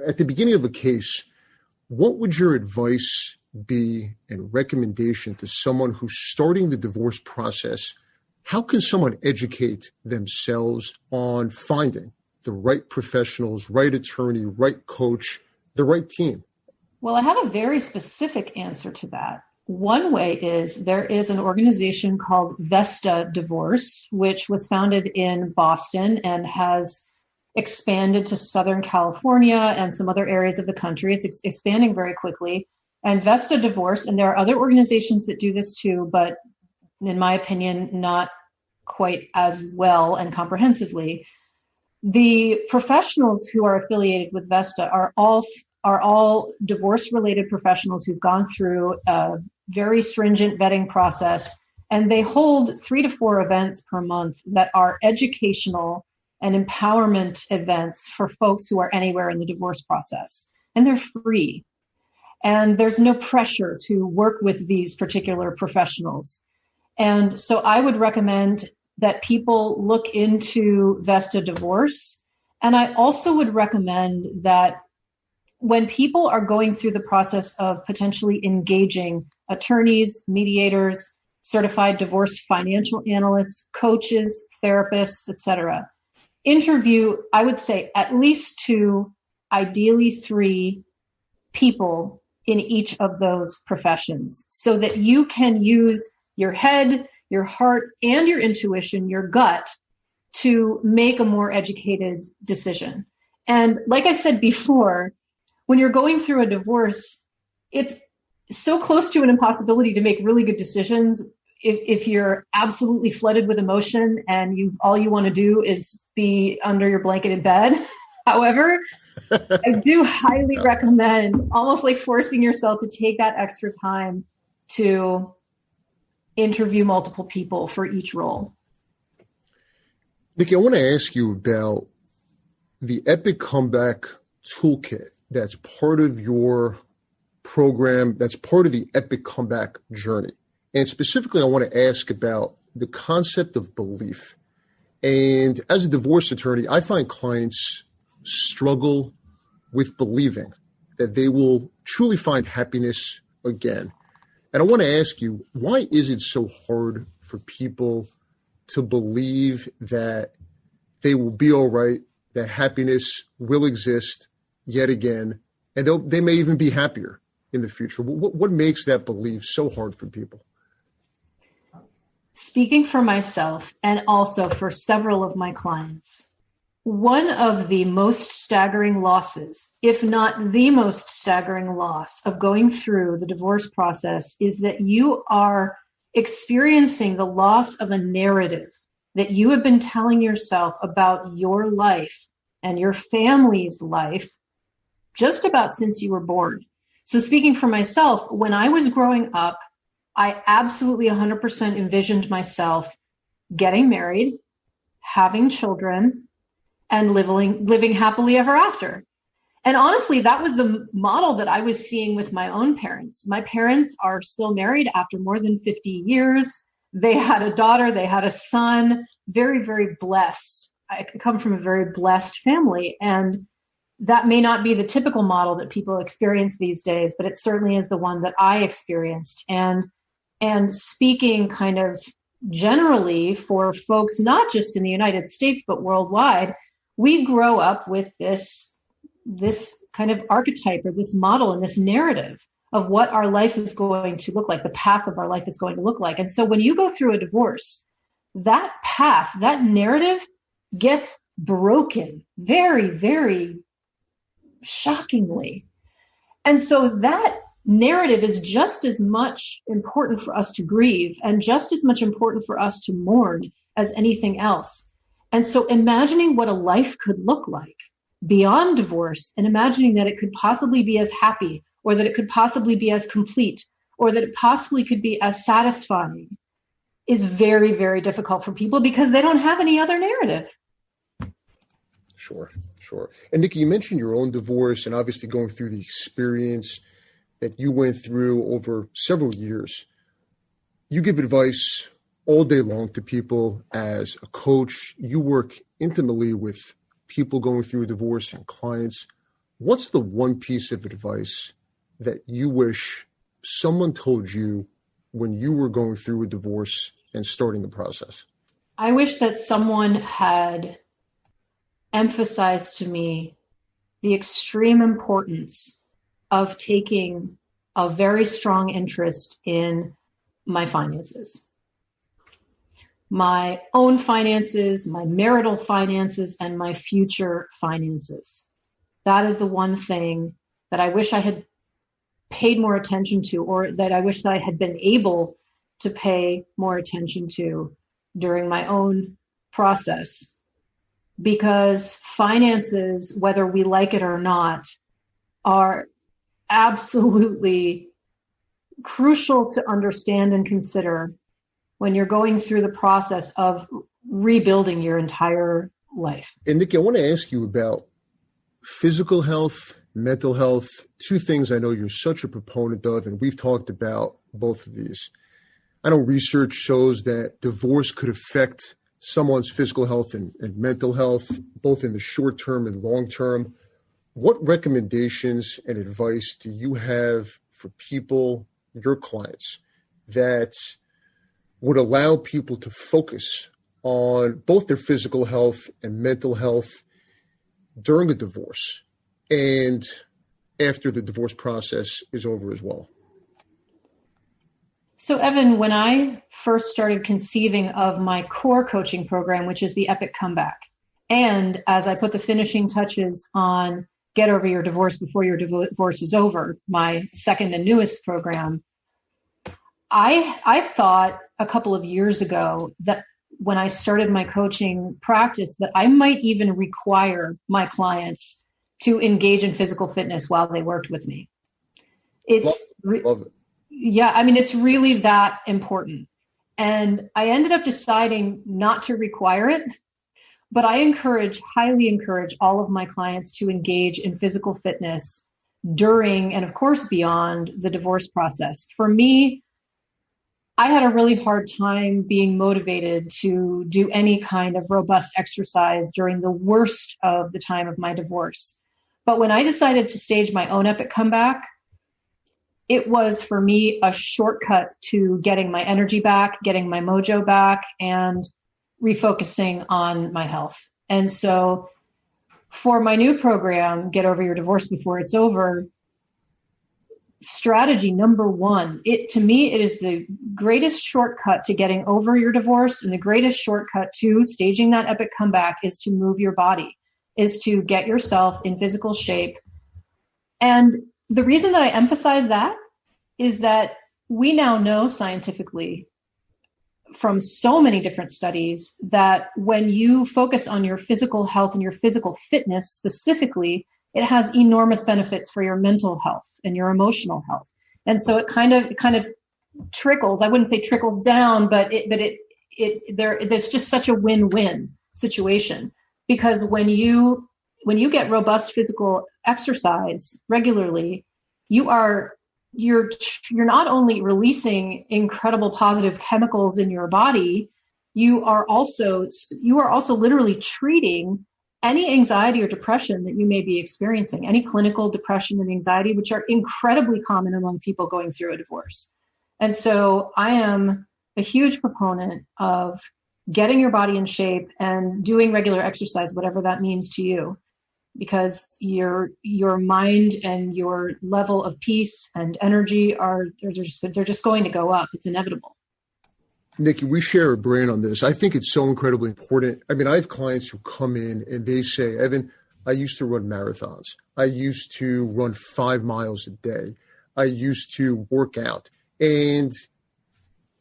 At the beginning of a case, what would your advice be and recommendation to someone who's starting the divorce process? How can someone educate themselves on finding the right professionals, right attorney, right coach, the right team? Well, I have a very specific answer to that. One way is there is an organization called Vesta Divorce, which was founded in Boston and has expanded to Southern California and some other areas of the country. It's expanding very quickly. And Vesta Divorce, and there are other organizations that do this too, but in my opinion, not quite as well and comprehensively. The professionals who are affiliated with Vesta are all divorce-related professionals who've gone through a very stringent vetting process, and they hold 3 to 4 events per month that are educational and empowerment events for folks who are anywhere in the divorce process. And they're free. And there's no pressure to work with these particular professionals. And so I would recommend that people look into Vesta Divorce. And I also would recommend that when people are going through the process of potentially engaging attorneys, mediators, certified divorce financial analysts, coaches, therapists, etc., interview, I would say, at least 2, ideally 3 people in each of those professions so that you can use your head, your heart, and your intuition, your gut, to make a more educated decision. And like I said before, when you're going through a divorce, it's so close to an impossibility to make really good decisions if you're absolutely flooded with emotion and all you want to do is be under your blanket in bed. However, I do highly recommend almost like forcing yourself to take that extra time to interview multiple people for each role. Nikki, I want to ask you about the Epic Comeback Toolkit that's part of your program, that's part of the Epic Comeback journey. And specifically, I want to ask about the concept of belief. And as a divorce attorney, I find clients struggle with believing that they will truly find happiness again. And I want to ask you, why is it so hard for people to believe that they will be all right, that happiness will exist yet again, and they may even be happier in the future? What makes that belief so hard for people? Speaking for myself and also for several of my clients, one of the most staggering losses, if not the most staggering loss of going through the divorce process, is that you are experiencing the loss of a narrative that you have been telling yourself about your life and your family's life just about since you were born. So speaking for myself, when I was growing up, I absolutely 100% envisioned myself getting married, having children, and living happily ever after. And honestly, that was the model that I was seeing with my own parents. My parents are still married after more than 50 years. They had a daughter, they had a son, very, very blessed. I come from a very blessed family, and that may not be the typical model that people experience these days, but it certainly is the one that I experienced. And speaking kind of generally for folks, not just in the United States, but worldwide, we grow up with this kind of archetype or this model and this narrative of what our life is going to look like, the path of our life is going to look like. And so when you go through a divorce, that path, that narrative gets broken very, very shockingly. And so that narrative is just as much important for us to grieve and just as much important for us to mourn as anything else. And so imagining what a life could look like beyond divorce and imagining that it could possibly be as happy or that it could possibly be as complete or that it possibly could be as satisfying is very, very difficult for people because they don't have any other narrative. Sure. And Nikki, you mentioned your own divorce and obviously going through the experience that you went through over several years. You give advice all day long to people as a coach. You work intimately with people going through a divorce and clients. What's the one piece of advice that you wish someone told you when you were going through a divorce and starting the process? I wish that someone had emphasized to me the extreme importance of taking a very strong interest in my finances, my own finances, my marital finances, and my future finances. That is the one thing that I wish I had paid more attention to, or that I wish that I had been able to pay more attention to during my own process. Because finances, whether we like it or not, are absolutely crucial to understand and consider when you're going through the process of rebuilding your entire life. And Nikki, I want to ask you about physical health, mental health, two things I know you're such a proponent of, and we've talked about both of these. I know research shows that divorce could affect someone's physical health and mental health, both in the short term and long term. What recommendations and advice do you have for people, your clients, that would allow people to focus on both their physical health and mental health during a divorce and after the divorce process is over as well? So, Evan, when I first started conceiving of my core coaching program, which is the Epic Comeback, and as I put the finishing touches on Get Over Your Divorce Before Your Divorce is Over, my second and newest program, I thought a couple of years ago that when I started my coaching practice, that I might even require my clients to engage in physical fitness while they worked with me. Love it. Yeah, I mean, it's really that important. And I ended up deciding not to require it, but I highly encourage all of my clients to engage in physical fitness during and of course beyond the divorce process. For me, I had a really hard time being motivated to do any kind of robust exercise during the worst of the time of my divorce. But when I decided to stage my own Epic Comeback, it was for me a shortcut to getting my energy back, getting my mojo back, and refocusing on my health. And so for my new program, Get Over Your Divorce Before It's Over, strategy number one, to me, it is the greatest shortcut to getting over your divorce, and the greatest shortcut to staging that epic comeback is to move your body, is to get yourself in physical shape. And the reason that I emphasize that is that we now know scientifically from so many different studies that when you focus on your physical health and your physical fitness specifically, it has enormous benefits for your mental health and your emotional health. And so it kind of trickles, I wouldn't say trickles down, but there's just such a win-win situation, because when you get robust physical exercise regularly, you're not only releasing incredible positive chemicals in your body, you are also literally treating any anxiety or depression that you may be experiencing, any clinical depression and anxiety, which are incredibly common among people going through a divorce. And so I am a huge proponent of getting your body in shape and doing regular exercise, whatever that means to you, because your mind and your level of peace and energy they're just going to go up. It's inevitable. Nikki, we share a brain on this. I think it's so incredibly important. I mean, I have clients who come in and they say, Evan, I used to run marathons. I used to run 5 miles a day. I used to work out. And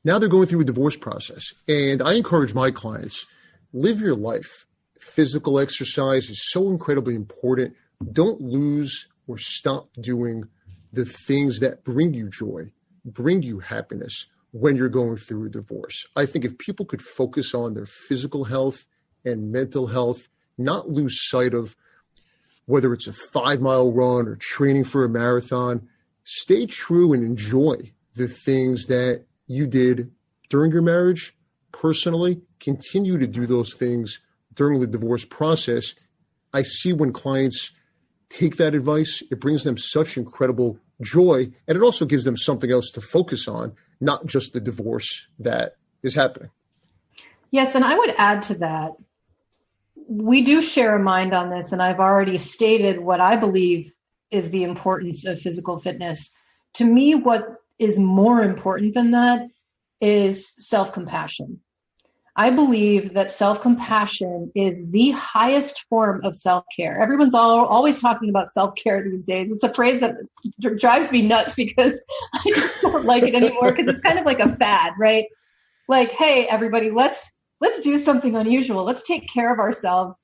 now they're going through a divorce process. And I encourage my clients, live your life. Physical exercise is so incredibly important. Don't lose or stop doing the things that bring you joy, bring you happiness when you're going through a divorce. I think if people could focus on their physical health and mental health, not lose sight of whether it's a 5-mile run or training for a marathon, stay true and enjoy the things that you did during your marriage personally. Continue to do those things during the divorce process. I see when clients take that advice, it brings them such incredible joy, and it also gives them something else to focus on, not just the divorce that is happening. Yes, and I would add to that, we do share a mind on this, and I've already stated what I believe is the importance of physical fitness. To me, what is more important than that is self-compassion. I believe that self-compassion is the highest form of self-care. Everyone's always talking about self-care these days. It's a phrase that drives me nuts because I just don't like it anymore because it's kind of like a fad, right? Like, hey, everybody, let's do something unusual. Let's take care of ourselves.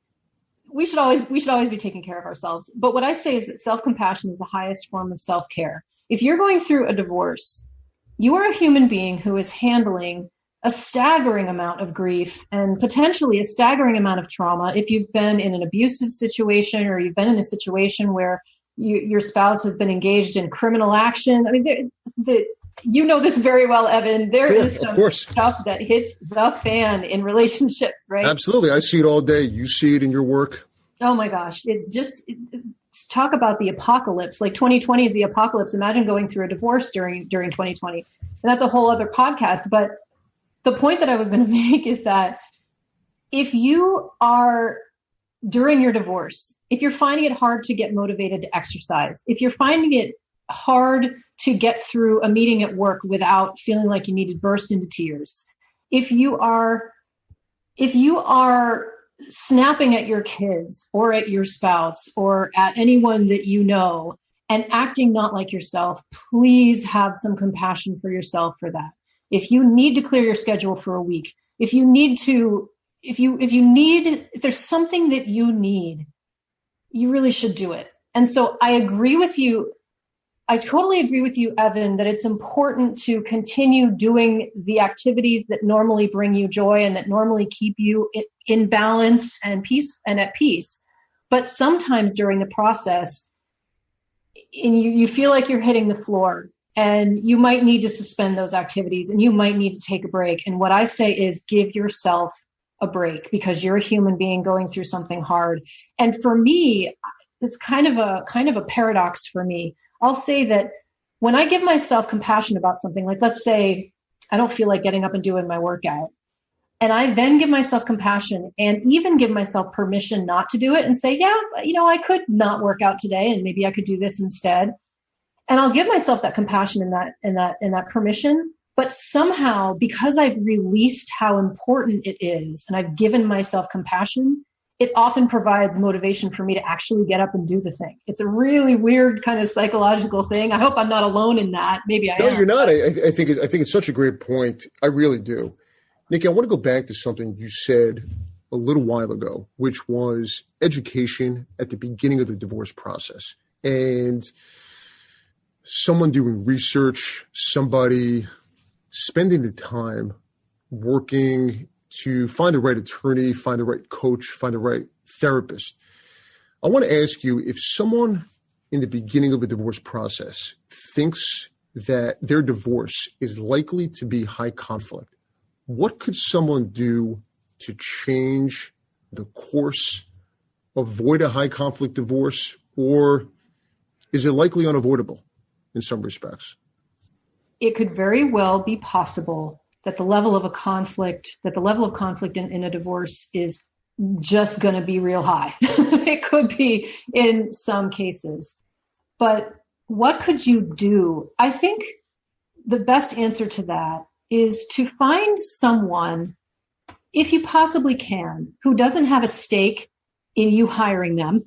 We should always be taking care of ourselves. But what I say is that self-compassion is the highest form of self-care. If you're going through a divorce, you are a human being who is handling a staggering amount of grief and potentially a staggering amount of trauma. If you've been in an abusive situation or you've been in a situation where your spouse has been engaged in criminal action, I mean, you know this very well, Evan. There is some stuff that hits the fan in relationships, right? Absolutely. I see it all day. You see it in your work. Oh my gosh. Talk about the apocalypse. Like 2020 is the apocalypse. Imagine going through a divorce during 2020. And that's a whole other podcast. But the point that I was going to make is that if you are during your divorce, if you're finding it hard to get motivated to exercise, if you're finding it hard to get through a meeting at work without feeling like you need to burst into tears, if you are snapping at your kids or at your spouse or at anyone that you know and acting not like yourself, please have some compassion for yourself for that. If you need to clear your schedule for a week, if there's something that you need, you really should do it. And so I agree with you. I totally agree with you, Evan, that it's important to continue doing the activities that normally bring you joy and that normally keep you in balance and peace and at peace. But sometimes during the process, you feel like you're hitting the floor and you might need to suspend those activities and you might need to take a break. And what I say is give yourself a break because you're a human being going through something hard. And for me, it's kind of a paradox for me. I'll say that when I give myself compassion about something, like let's say I don't feel like getting up and doing my workout, and I then give myself compassion and even give myself permission not to do it and say, yeah, I could not work out today and maybe I could do this instead. And I'll give myself that compassion and that permission. But somehow, because I've released how important it is and I've given myself compassion, it often provides motivation for me to actually get up and do the thing. It's a really weird kind of psychological thing. I hope I'm not alone in that. Maybe I am. No, you're not. I think it's such a great point. I really do. Nikki, I want to go back to something you said a little while ago, which was education at the beginning of the divorce process. And someone doing research, somebody spending the time working to find the right attorney, find the right coach, find the right therapist. I want to ask you, if someone in the beginning of a divorce process thinks that their divorce is likely to be high conflict, what could someone do to change the course, avoid a high conflict divorce, or is it likely unavoidable in some respects? It could very well be possible that the level of conflict in a divorce is just going to be real high. It could be in some cases. But what could you do? I think the best answer to that is to find someone, if you possibly can, who doesn't have a stake in you hiring them,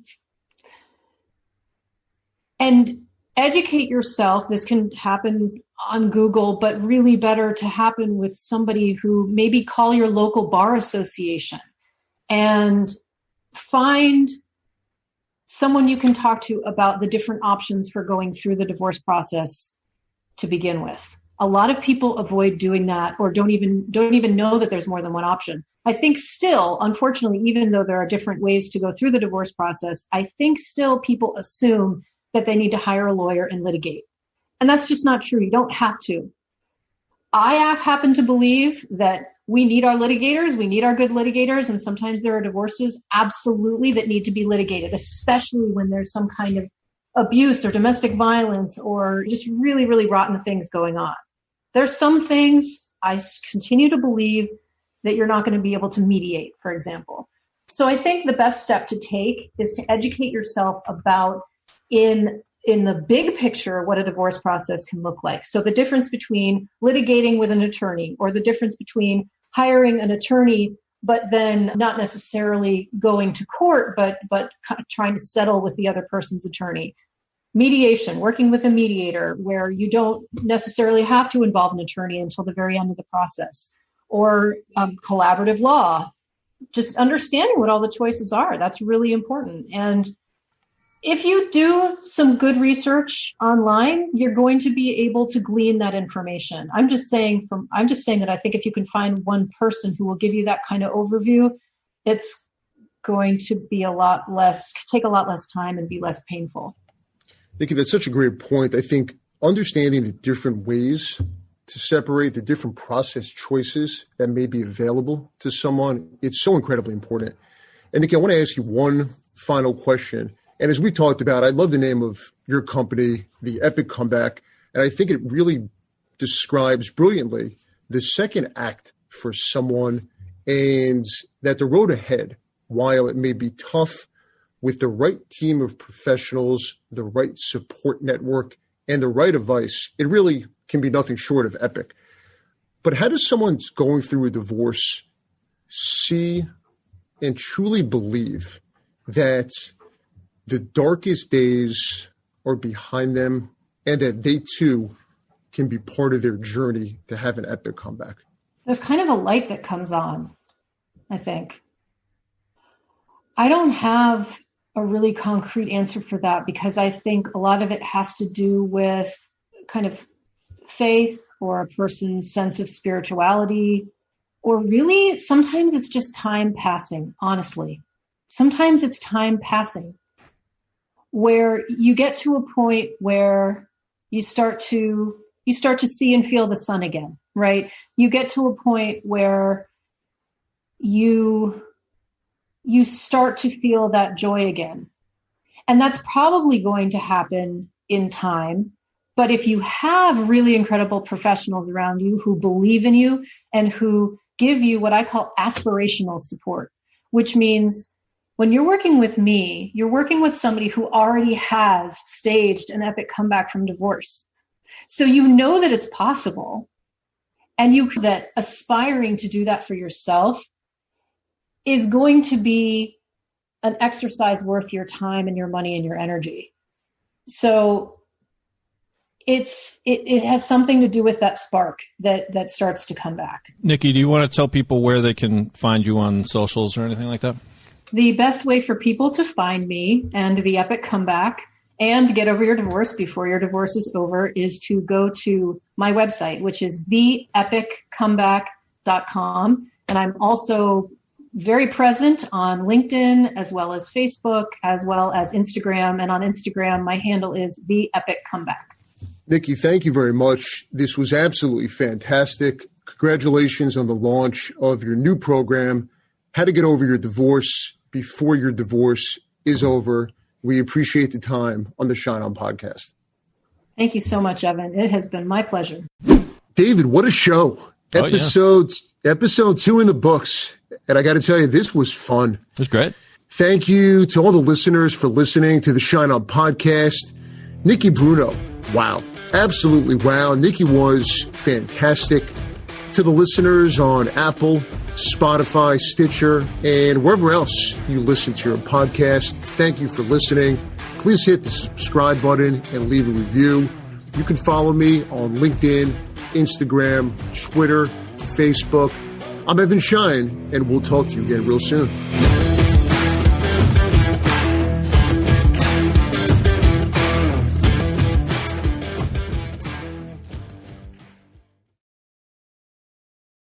and educate yourself. This can happen on Google, but really better to happen with somebody who maybe call your local bar association and find someone you can talk to about the different options for going through the divorce process to begin with. A lot of people avoid doing that or don't even know that there's more than one option. I think still, unfortunately, even though there are different ways to go through the divorce process, I think still people assume that they need to hire a lawyer and litigate. And that's just not true. You don't have to. I happen to believe that we need our litigators. We need our good litigators. And sometimes there are divorces absolutely that need to be litigated, especially when there's some kind of abuse or domestic violence or just really, really rotten things going on. There's some things I continue to believe that you're not going to be able to mediate, for example. So I think the best step to take is to educate yourself about in the big picture what a divorce process can look like. So the difference between litigating with an attorney or the difference between hiring an attorney but then not necessarily going to court but trying to settle with the other person's attorney. Mediation, working with a mediator where you don't necessarily have to involve an attorney until the very end of the process. Or collaborative law, just understanding what all the choices are. That's really important. And if you do some good research online, you're going to be able to glean that information. I'm just saying that I think if you can find one person who will give you that kind of overview, it's going to be take a lot less time and be less painful. Nikki, that's such a great point. I think understanding the different ways to separate the different process choices that may be available to someone, it's so incredibly important. And Nikki, I want to ask you one final question. And as we talked about, I love the name of your company, The Epic Comeback. And I think it really describes brilliantly the second act for someone, and that the road ahead, while it may be tough, with the right team of professionals, the right support network, and the right advice, it really can be nothing short of epic. But how does someone going through a divorce see and truly believe that the darkest days are behind them and that they too can be part of their journey to have an epic comeback? There's kind of a light that comes on, I think. I don't have a really concrete answer for that because I think a lot of it has to do with kind of faith or a person's sense of spirituality, or really sometimes it's just time passing, honestly. Sometimes it's time passing where you get to a point where you start to see and feel the sun again, right? You get to a point where you start to feel that joy again. And that's probably going to happen in time. But if you have really incredible professionals around you who believe in you and who give you what I call aspirational support, which means when you're working with me, you're working with somebody who already has staged an epic comeback from divorce. So you know that it's possible, and that aspiring to do that for yourself is going to be an exercise worth your time and your money and your energy. So it has something to do with that spark that starts to come back. Nikki, do you want to tell people where they can find you on socials or anything like that? The best way for people to find me and the Epic Comeback and get over your divorce before your divorce is over is to go to my website, which is theepiccomeback.com. And I'm also very present on LinkedIn, as well as Facebook, as well as Instagram. And on Instagram, my handle is The Epic Comeback. Nikki, thank you very much. This was absolutely fantastic. Congratulations on the launch of your new program, How to Get Over Your Divorce Before Your Divorce is Over. We appreciate the time on the Schein On podcast. Thank you so much, Evan. It has been my pleasure. David, what a show. Episode 2 in the books. And I got to tell you, this was fun. It was great. Thank you to all the listeners for listening to the Schein On podcast. Nikki Bruno, wow. Absolutely wow. Nikki was fantastic. To the listeners on Apple, Spotify, Stitcher, and wherever else you listen to your podcast, thank you for listening. Please hit the subscribe button and leave a review. You can follow me on LinkedIn, Instagram, Twitter, Facebook. I'm Evan Schein, and we'll talk to you again real soon.